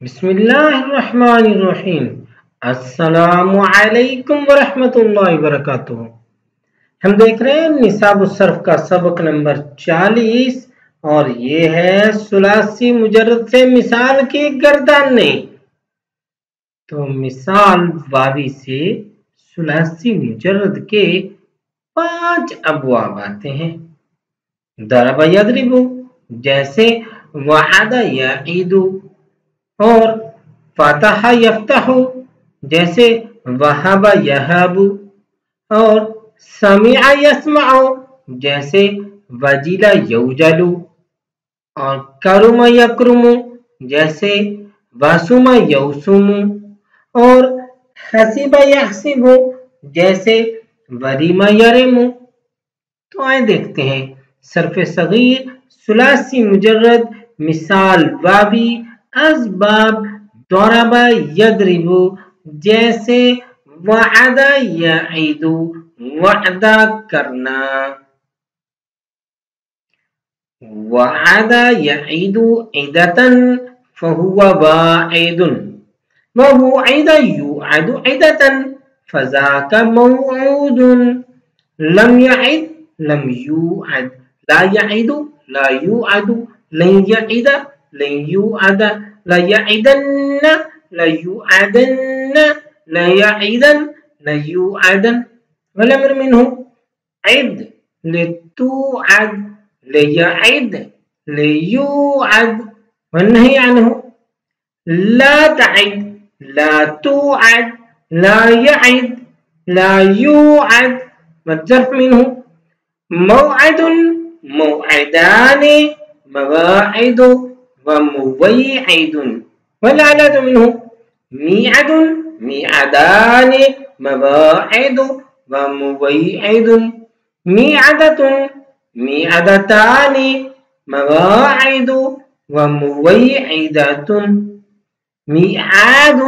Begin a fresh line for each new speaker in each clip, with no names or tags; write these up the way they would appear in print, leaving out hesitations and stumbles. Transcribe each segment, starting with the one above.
بسم اللہ الرحمن الرحیم۔ السلام علیکم ورحمۃ اللہ وبرکاتہ۔ ہم دیکھ رہے ہیں نصاب الصرف کا سبق نمبر 40 اور یہ ہے ثلاثی مجرد سے مثال کی گردانیں۔ تو مثال واوی سے ثلاثی مجرد کے 5 ابواب آتے ہیں۔ ضرب یضرب جیسے وعد یعید، اور فتح یفتح جیسے وہب یہب، اور سمع یسمع جیسے وجل یوجل، اور کرم یکرم جیسے وسم یوسم، اور حسب یحسب جیسے ورم یرم۔ تو آئے دیکھتے ہیں صرف صغیر ثلاثی مجرد مثال واوی اسباب ضرب یضرب جیسے وعد یعید، وعدہ کرنا، وعد یعید عیدۃ فہو واعد، ووعد یوعد عیدۃ فذاک موعود، لم یعد لم یوعد، لا یعد لا یوعد، لن یعد لن یوعد، لَيَعِدَنَّ لَيُوعَدَنَّ لَيَعِدَنَّ لَيُوعَدَنَّ، والأمر منه عد لتوعد ليعد ليوعد، والنهي عنه لا تعد لا توعد لا يعد لا يوعد، والظرف منه موعد موعدان مواعد وموعد، والعدد منه ميعد ميعدان مواعد وموعد، ميعدة ميعدتان مواعد وموعدة، ميعاد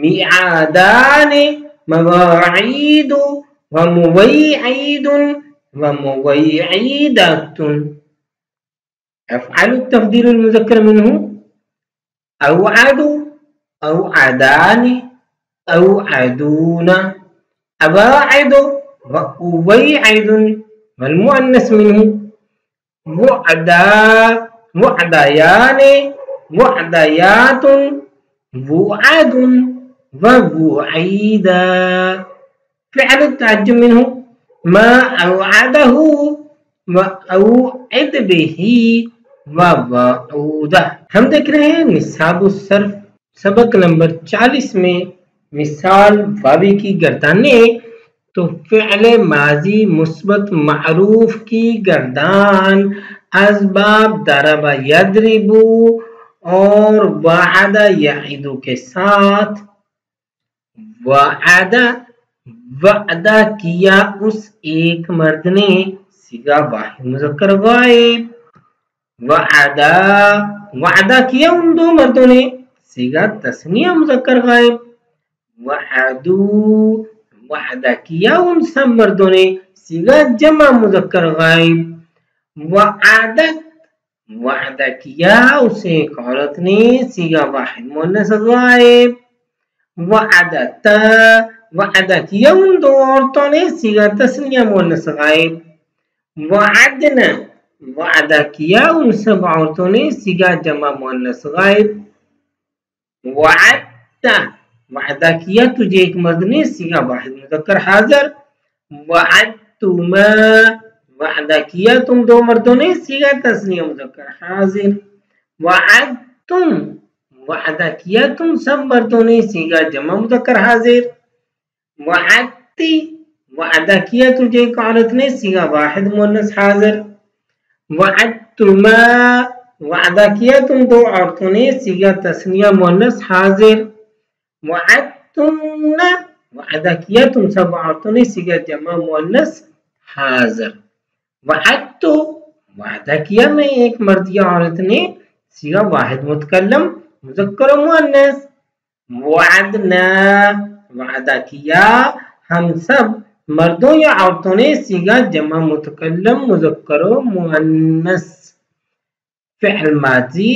ميعادان مواعيد وموعد وموعدة. أفعل التفضيل المذكر منه أوعد أوعدان أوعدون، أواعد وأويعد، والمؤنث منه وعدا وعديان وعديات، وعد ووعيدا. فعل التعجب منه ما أوعده وأوعد به ووعودہ۔ ہم دیکھ رہے ہیں نصاب الصرف سبق نمبر 40 میں مثال واوی کی گردانیں۔ تو فعل ماضی مثبت معروف کی گردان اسباب ضرب یضرب اور وعد یعید کے ساتھ، وعدہ کیا اس ایک مرد نے، صیغہ واحد مذکر غائب، وعدہ کیا ان دو مردوں نے، صیغہ تثنیہ مذکر غائب، وعدہ کیا ان سب مردوں نے، صیغہ جمع مذکر غائب، وعدہ کیا اس ایک عورت نے، صیغہ واحد مؤنث غائب، وعدہ کیا ان دو عورتوں نے، صیغہ تثنیہ مؤنث غائب، وعدہ کیا ان سب عورتوں نے، صیغہ جمع مؤنث غائب، وعدہ کیا تجھے ایک مرد نے، صیغہ واحد مذکر حاضر، وعدتما وعدہ کیا تم دو مردوں نے، صیغہ تثنیہ مذکر حاضر، وعدتم وعدہ کیا تم سب مردوں نے، صیغہ جمع مذکر حاضر، وعدتی وعدہ کیا تجھے ایک عورت نے، صیغہ واحد مؤنث حاضر، وعدتما وعدہ کیا تم دو عورتوں نے، صیغہ تثنیہ مؤنث حاضر، وعدتن وعدہ کیا تم سب عورتوں نے، صیغہ جمع مؤنث حاضر، وعدتو وعدہ کیا میں ایک مرد یا عورت نے، صیغہ واحد متکلم مذکر و مؤنث، وعدنا وعدہ کیا ہم سب مردوں یا عورتوں نے، صیغہ جمع متکلم مذکر و مؤنث، فعل ماضی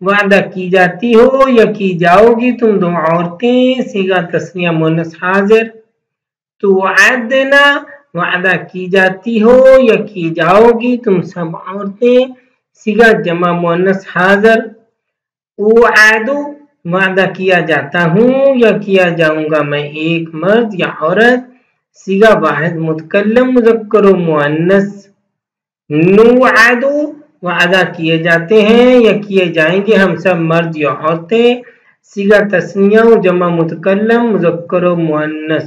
وعدہ کی جاتی ہو یا کی جاؤ گی تم دو عورتیں صیغہ تثنیہ مؤنث حاضر. توعدنا وعدہ کی جاتی ہو یا کی جاؤ گی تم سب عورتیں صیغہ جمع مؤنث حاضر. اوعد وعدہ کیا جاتا ہوں یا کیا جاؤں گا میں ایک مرد یا عورت صیغہ واحد متکلم مذکر و مؤنث. نوعد وعدہ کیے جاتے ہیں یا کیے جائیں گے ہم سب مرد یا عورتیں صیغہ تثنیہ و جمع متکلم مذکر و مؤنث.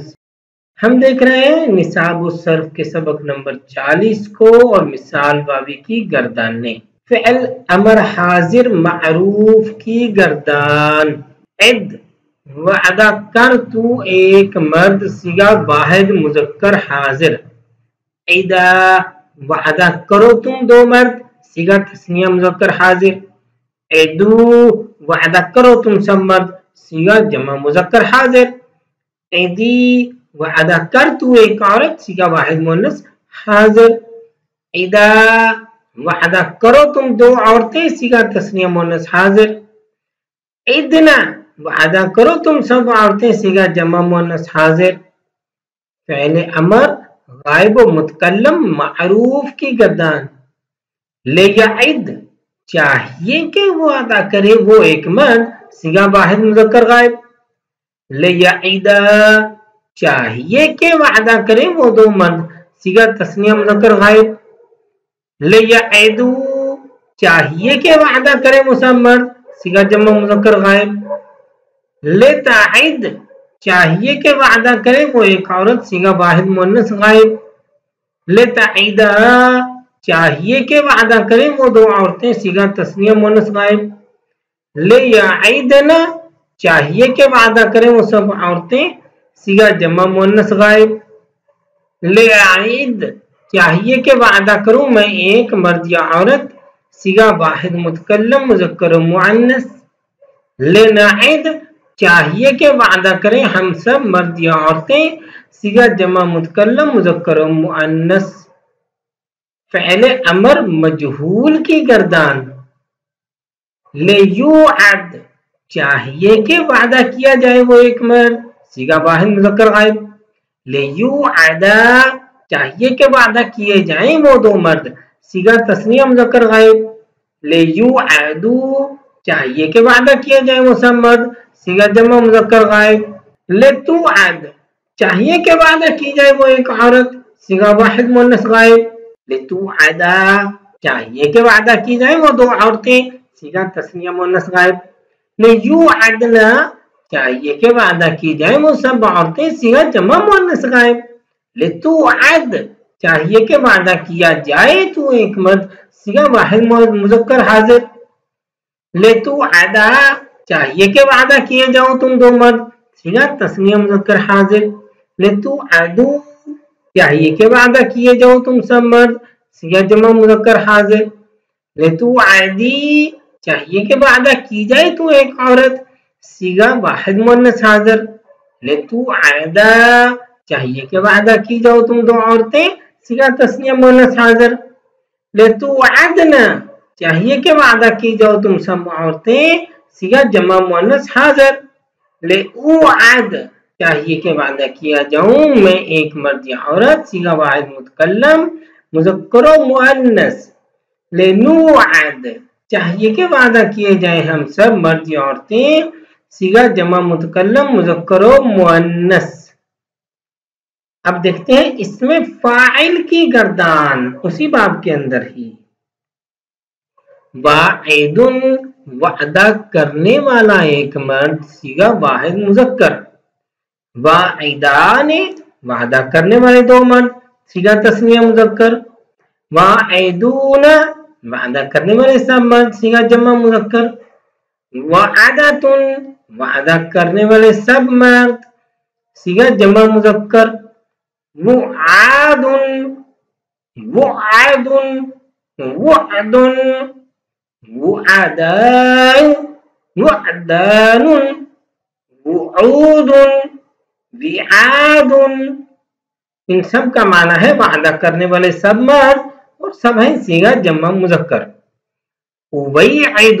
ہم دیکھ رہے ہیں نصاب الصرف کے سبق نمبر 40 کو اور مثال واوی کی گردانیں. فعل امر حاضر معروف کی گردان. عد وعدہ کر تو ایک مرد صیغہ واحد مذکر حاضر. عدا وعدہ کرو تم دو مرد صیغہ تثنیہ مذکر حاضر. عدو وعدہ کرو تم سب مرد صیغہ جمع مذکر حاضر. عدی وعدہ کر تو ایک عورت صیغہ واحد مؤنث حاضر. عدا وعدہ کرو تم دو عورتیں صیغہ تثنیہ مؤنث حاضر. عدنا وعدہ کرو تم سب عورتیں صیغہ جمع مؤنث حاضر. فعل امر غائب و متکلم معروف کی گردان. لیعد چاہیے کہ وہ ادا کرے وہ ایک مرد صیغہ واحد مذکر غائب. لیعدا چاہیے کہ وعدہ کرے وہ دو مرد صیغہ تثنیہ مذکر غائب. لیعدو چاہیے کہ وعدہ کرے وہ سب مرد صیغہ جمع مذکر غائب. لتعد چاہیے کہ وعدہ کرے وہ ایک عورت صیغہ واحد مؤنث غائب. لتعدا چاہیے کہ وعدہ کرے وہ دو عورتیں صیغہ تثنیہ مؤنث غائب. لیعدنا چاہیے کہ وعدہ کرے وہ سب عورتیں صیغہ جمع مؤنث غائب. لیعد چاہیے کہ وعدہ کروں میں ایک مرد یا عورت صیغہ واحد متکلم مذکر و مؤنث. لنعد چاہیے کہ وعدہ کریں ہم سب مرد یا عورتیں صیغہ جمع متکلم مذکر و مؤنث. فعل امر مجہول کی گردان. لیوعد چاہیے کہ وعدہ کیا جائے وہ ایک مرد صیغہ واحد مذکر غائب. لیوعدا چاہیے کہ وعدہ کیے جائیں وہ دو مرد صیغہ تثنیہ مذکر غائب. لیوعدو چاہیے کہ وعدہ کیا جائے وہ سب مرد صیغہ جمع مذکر غائب. لتوعد چاہیے کہ وعدہ کی جائے وہ ایک عورت صیغہ واحد مؤنث غائب. لتوعدا چاہیے کہ وعدہ کی جائے وہ دو عورتیں صیغہ تثنیہ مؤنث غائب. لیوعدنا چاہیے کہ وعدہ کی جائے وہ سب عورتیں صیغہ جمع مؤنث غائب. لتوعد چاہیے کہ وعدہ کیا جائے تو ایک مرد صیغہ واحد مذکر حاضر. لتوعدا چاہیے کہ وعدہ کیے جاؤ تم دو مرد صیغہ تثنیہ مذکر حاضر. لتوعدو چاہیے کہ وعدہ کیے جاؤ تم سب مرد صیغہ جمع مذکر حاضر. لتوعدی چاہیے کہ وعدہ کی جائے تو ایک عورت صیغہ واحد مؤنث حاضر. لتوعدا چاہیے کہ وعدہ کی جاؤ تم دو عورتیں صیغہ تثنیہ مؤنث حاضر. لتوعدنا چاہیے کہ وعدہ کی جاؤ تم سب عورتیں صیغہ جمع مؤنث حاضر. لأوعد چاہیے کہ وعدہ کیا جاؤں میں ایک مرد یا عورت صیغہ واحد متکلم مذکر و مؤنث. لنوعد چاہیے کہ وعدہ کیے جائیں ہم سب مرد یا عورتیں صیغہ جمع متکلم مذکر و مؤنث. اب دیکھتے ہیں اس میں فاعل کی گردان اسی باب کے اندر ہی. واعد وعدہ کرنے والا ایک مرد صیغہ واحد مذکر. واعدان وعدہ کرنے والے دو مرد صیغہ تثنیہ مذکر. واعدون وعدہ کرنے والے سب مرد صیغہ جمع مذکر. وعدۃ وعدہ کرنے والے سب مرد صیغہ جمع مذکر. وعاد وعد وعد وعدان وعدان وعود وعاد. ان سب کا معنی ہے وعدہ کرنے والے سب مرد اور سب ہیں صیغہ جمع مذکر. ویعد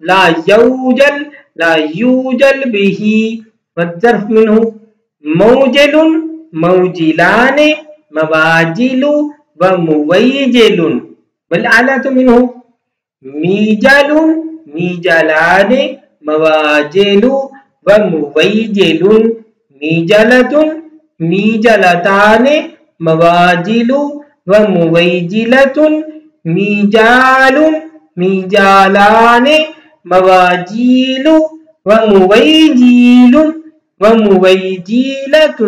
لا يوجل لا يوجل به. والظرف منه موجل موجلان مواجل ومويجل. والآلات منه ميجل ميجلان مواجل ومويجل. ميجلة ميجلتان مواجل ومويجلة. ميجال ميجالان مواجيل ومويجيل ومويجيلة.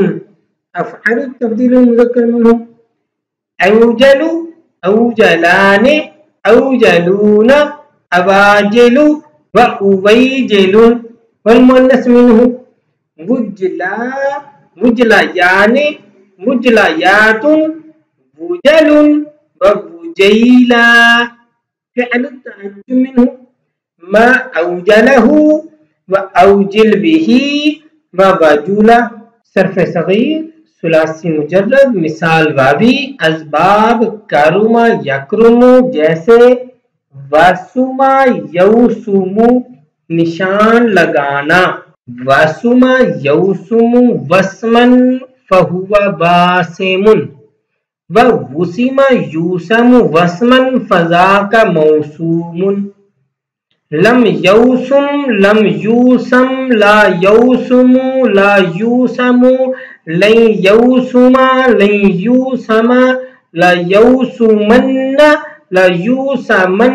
أفعل التفضيل المذكر منه أوجل أوجلان أوجلون أواجل وأويجل. والمؤنث منه وجلا وجليان وجليات وجل ووجيلا. فعل التعجب منه ما أوجله وأوجل به ووجل. صرف صغير ثلاثی مجرد مثال واوی اسباب کرما یکرمو جیسے وسما یوسمو نشان لگانا. وسما یوسمو وسمن فہوا باسمن. ووسم یوسم وسمن فذاک موسوم. لم یوسم لم یوسم لا یوسم لا یوسم لن یوسم لن یوسم لا یوسمن لا یوسمن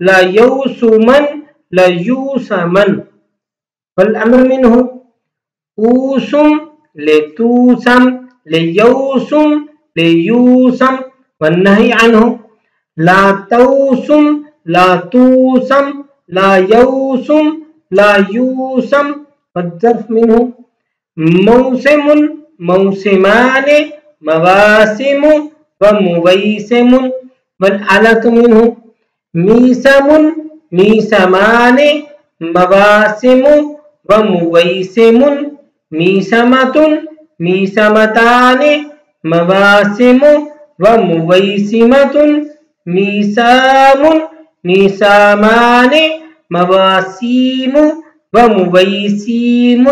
لا یوسمن لا یوسمن. والامر منه اوسم لتوسم لیوسم لیوسم. والنهی عنه لا توسم لا توسم لا يوسم لا يوسم. والظرف منه موسم موسمان مواسم ومويسم. والآلة منه ميسم ميسمان مواسم ومويسم. ميسمة ميسمتان مواسم ومويسمة. ميسام ميسامان مواسيم ومويسيم.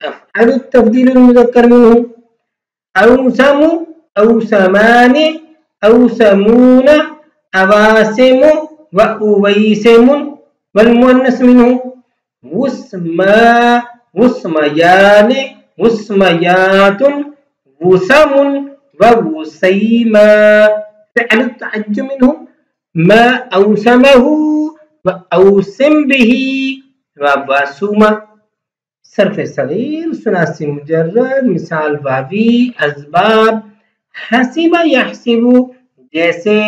أفعل التفضيل المذكر منه أوسم أوسمان أوسمون أواسم وأويسم. والمؤنث منه وسما وسميان وسميات وسم ووسيما. فعل التعجب منه ما أوسمه وأوسم به ووسم. صرف صغیر ثلاثی مجرد مثال واوی اسباب حسب یحسب جیسے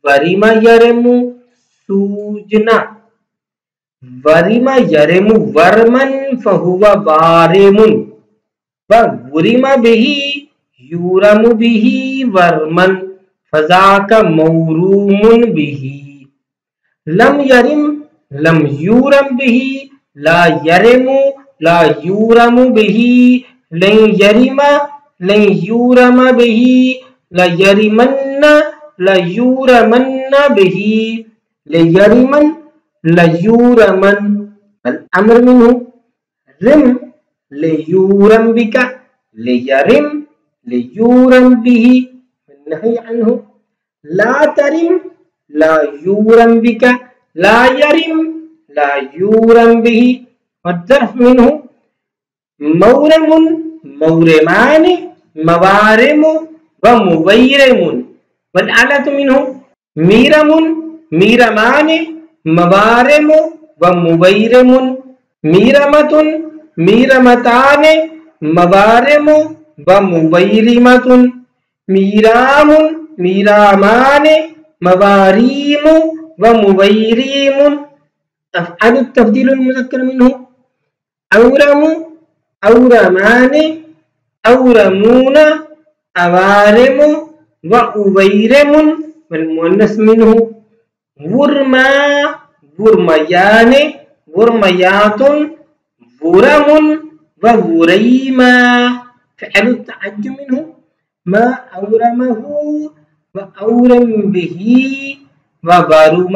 ورم یرم سوجنا. ورم یرم ورمن فہو وارم. وورم به یورم به ورمن فذاک موروم به. لم یرم لم یورم به لا یرم لا یورم به. لن یرم لن یورم به لا یرمن لا یورمن به. لیرمن لا یورمن. الامر منه رم لیورم بک لیرم لیورم به. النهي عنه لا ترم لا يورم بك لا يرم لا يورم به. والظرف منه مورم مورمان موارم ومويرم. والآلة منه ميرم ميرمان موارم ومويرم. ميرمة ميرمتان موارم ومويرمة. ميرام ميرامان مواريم ومويريم. أفعل التفضيل المذكر منه أورم أورمان أورمون أوارم وأويرم. والمؤنث منه ورما ورميان ورميات ورم ووريما. فعل التعجب منه ما أورمه وأورم به وورم.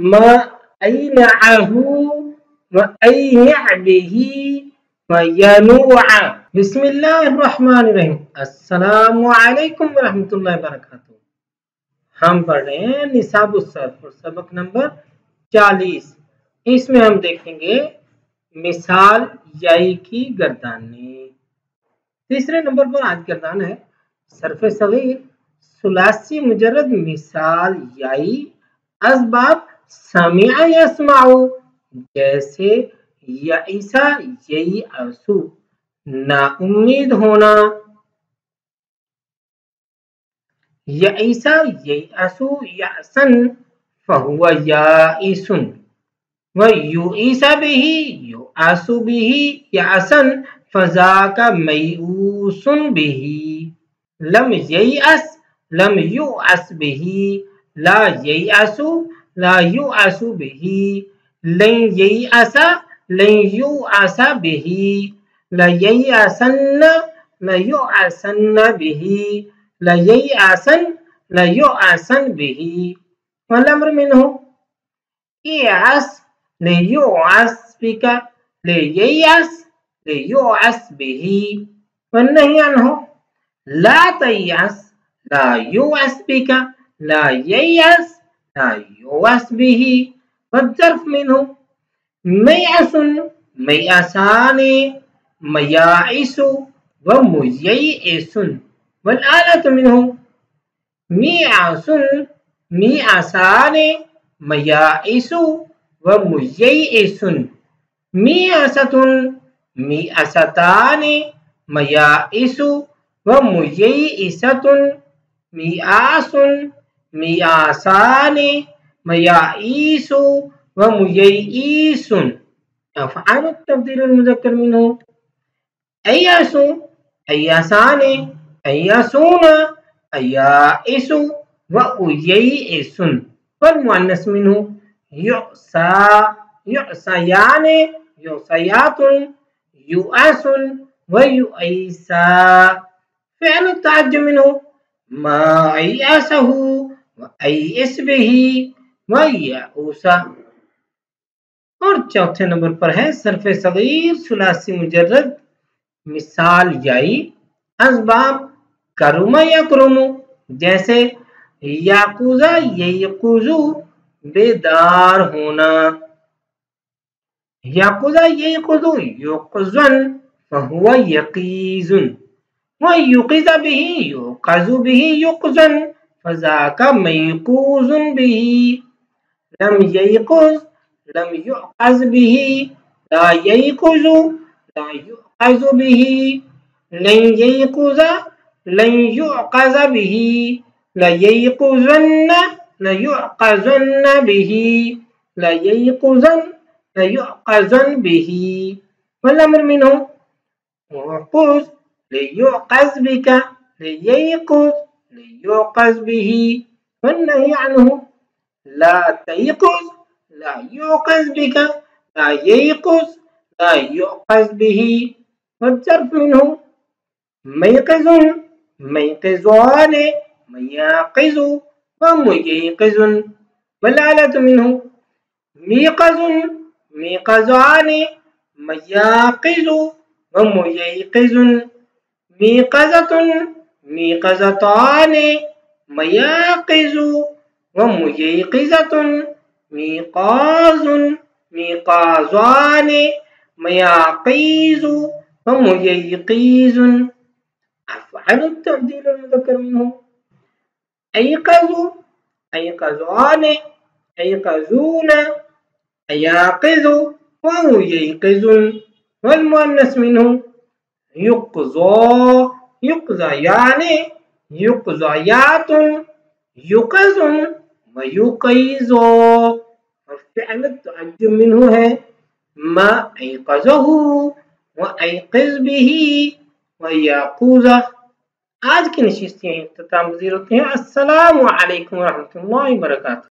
ما أينعه وأينع به وينوع. بسم الله الرحمن الرحیم. السلام علیکم ورحمۃ اللہ وبرکاتہ. ہم پڑھ رہے ہیں نصاب الصرف اور سبق نمبر 40. اس میں ہم دیکھیں گے مثال یائی کی گردانیں. تیسرے نمبر پر آج گردان ہے صرف صغیر ثلاثی مجرد مثال یائی اسباب سمع یسمع جیسے یئسا یئسو نا امید ہونا، یئسا یئسو یأسن فہو یائس ویؤس به یؤس به یأسن فذاک میؤوس به. لم ییأس لم یؤس به لا ییأس لا یؤس به لن ییأس لن یؤس به لییأسن لیؤسن به لییأسن لیؤسن به. والامر منه ایأس لیؤس بک لییأس لیؤس به. والنهی عنه لا تیأس لا یؤس بک لا ییأس لا یؤس به. والظرف منه میأس میأسان میائس ومیئس. والآلة منه میأس میأسان میائس ومیئس. میأسة میأستان میائس ومیئسة. میآس میآسان میائس ومیئس. افعال التفضیل المذکر منه ایاس ایاسان ایاسون ایائس وأیئس. والمؤنث منه یؤسا یؤسیان یؤسیات یؤس ویؤیسا. فعل التعجب منه ما ایأسه وأیئس به ویأوس. اور چوتھے نمبر پر ہے صرف صغیر ثلاثی مجرد مثال یائی اسباب کرم یکرم جیسے یاقوزا ییقوزو بیدار ہونا، یاقوزا ییقوزو یوقظن فہو یقیظ ویوقظ به یوقظ به یقظن فذاک میقوظ به. لم ییقظ لم یعقظ به لا ییقظ لا یعقظ به لن ییقظ لن یعقظ به لییقظن لیعقظن به لییقظن لیعقظن به. والامر منه اعقظ لیعقظ بک لییقظ لیعقظ به. والنهی عنه لا تیقظ لا یوقظ بک لا ییقظ لا یوقظ به. والظرف منه میقظ میقظان میاقظ ومیقظ. والآلة منه میقظ میقظان میاقظ ومیقظ. میقظة میقظتان میاقظ ومیقظة. میقاظ میقاظان میاقیظ ومیقیظ. افعل التفضیل المذکر منه ایقظ ایقظان ایقظون ایاقظ ویقظ. والمؤنث منه یقظا یقظیان یقظیات یقظ ویقظ. فعل التعجب منه ہے ما ایقظه وایقظ به ویقظ. آج کی نشست یہیں اختتام پذیر ہوتے ہیں. السلام علیکم ورحمۃ اللہ وبرکاتہ.